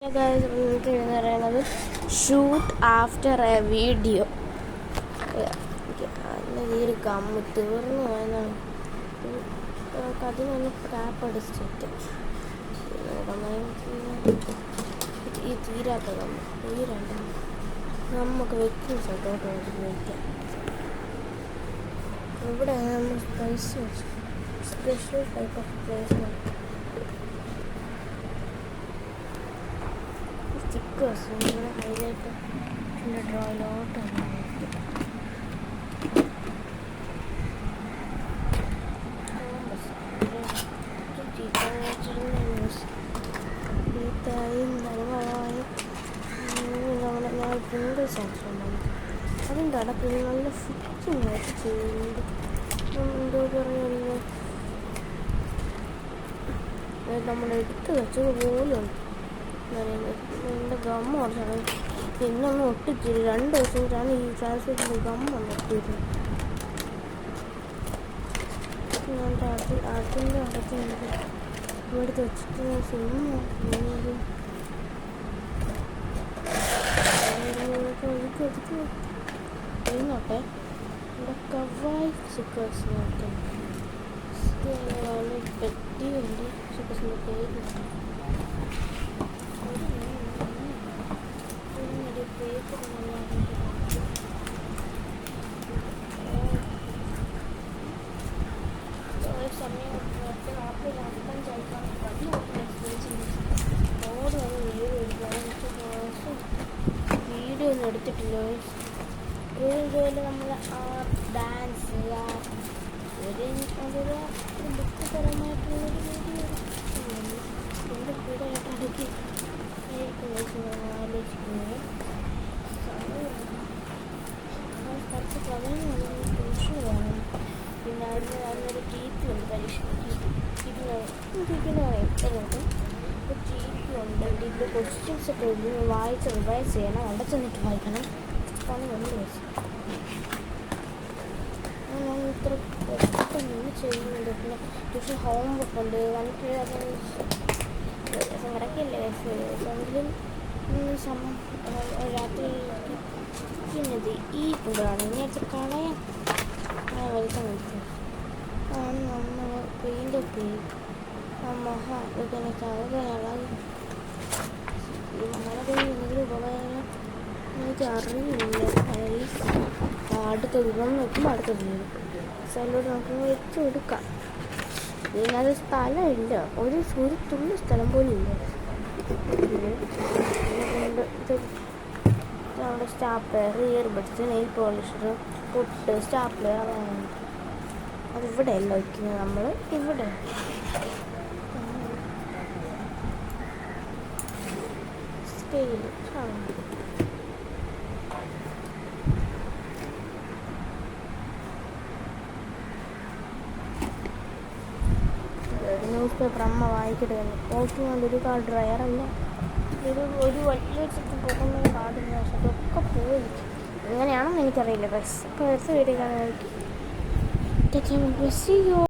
നമുക്ക് എന്ന് പറയുന്നത് ഷൂട്ട് ആഫ്റ്റർ എ വീഡിയോ. ഈ ഒരു ഗമ്മ് തീർന്നു പോയെന്നാണ്. അതിനൊന്ന് ടാപ്പ് അടിച്ചിട്ട് ഈ തീരാത്ത ഗമ്മ് ഈ രണ്ടും നമുക്ക് വെക്കുന്ന സ്ഥലത്തോട്ട് വയ്ക്കാം. ഇവിടെ നമ്മൾ സ്പൈസ് വെച്ചു special type of place stickers ഇവിടെ ഹൈലൈറ്റ് എൻ്റെ ഡ്രോയിലോട്ട് പിങ്കിൾസ് ആവശ്യമുണ്ടാകും. അതിൻ്റെ അടപ്പിൽ നല്ല ഫിറ്റിംഗ് ആയിട്ട് ചെയ്യുന്നുണ്ട്. എന്തോ പറയുന്നത് നമ്മൾ എടുത്ത് വെച്ചത് പോലുണ്ട്. എൻ്റെ ഗമ്മ കുറച്ചാണ് പിന്നൊന്നും ഒട്ടിച്ചില്ല. 2 ദിവസത്തിലാണ് ഈ ട്രാൻസ്ലേറ്റിൻ്റെ ഗമ്മ ഒട്ടിയത്. അതിൻ്റെ അടച്ച് ഇവിടുത്തെ വെച്ചിട്ട് സിനിമ നോട്ടെ ഇവിടെ കവായി സ്റ്റിക്കേഴ്സ് നോക്കാം. പെട്ടിയുണ്ട് സ്റ്റിക്കേഴ്സിൻ്റെ പേര് വീഡിയോ ഒന്നും എടുത്തിട്ടില്ല. വീഡിയോയിൽ നമ്മൾ ഡാൻസ് അതൊരു ബുദ്ധിപരമായിട്ടുള്ളൊരു വീഡിയോ എൻ്റെ കൂടെയായിട്ട് അടുക്കി ആലോചിക്കുന്നത്. കുറച്ച് സമയം ട്യൂഷൻ വേണം. പിന്നെ അവിടുന്ന് ടി.പി ഉണ്ട്. പരീക്ഷ ടി.പി എപ്പോഴും ടി.പി ഉണ്ട്. ടി.പി ക്വസ്റ്റ്യൻസ് ഒക്കെ ഉണ്ട്. വായിച്ച് റിവൈസ് ചെയ്യണം. അവിടെ ചെന്നിട്ട് വായിക്കണം. പണിയൊന്നും വെച്ച് ഞാൻ ഇത്ര പെട്ടെന്ന് ചെയ്യുന്നുണ്ട്. പിന്നെ ട്യൂഷൻ ഹോംവർക്ക് ഉണ്ട്. വന്നിട്ട് സങ്കടക്കല്ലേ എങ്കിലും രാത്രി പിന്നത് ഈ കൊണ്ടാണ് ഇനി കളയാൻ വലിക്കാൻ നോക്കും. ആണ് നമ്മൾ പെയിൻ്റെ പേര് ഇങ്ങനെ ചാവുകയാളായി മഴ പെയ്യുന്നതിൽ ഉപകാരം എനിക്ക് അറിയില്ല. അടുത്ത വിഭവം നോക്കുമ്പോൾ അടുത്ത വീട് സ്ഥലത്തോട്ട് നമുക്ക് വെച്ച് കൊടുക്കാം. ഇതിനകത്ത് സ്ഥലമില്ല. ഒരു തുള്ളി സ്ഥലം പോലും ഇല്ല. നമ്മുടെ സ്റ്റാപ്ലർ, ഇയർബഡ്സ്, നെയിൽ പോളിഷർ, പൊട്ട്, സ്റ്റാപ്ലർ അതിവിടെ അല്ല വയ്ക്കുന്നത്. നമ്മൾ ഇവിടെ സ്കെയിൽ ന്യൂസ് പേപ്പർ അമ്മ വായിക്കട്ടെ. പോസ്റ്റ് കൊണ്ടൊരു കാർഡ് ഡ്രയറല്ല. ഒരു വലിയ ചെക്ക് പോകുന്ന കാർഡിന് അതൊക്കെ പോയി. എങ്ങനെയാണെന്ന് എനിക്കറിയില്ല. ബസ് അപ്പോൾ അടുത്ത വീഡിയോ കാണാൻ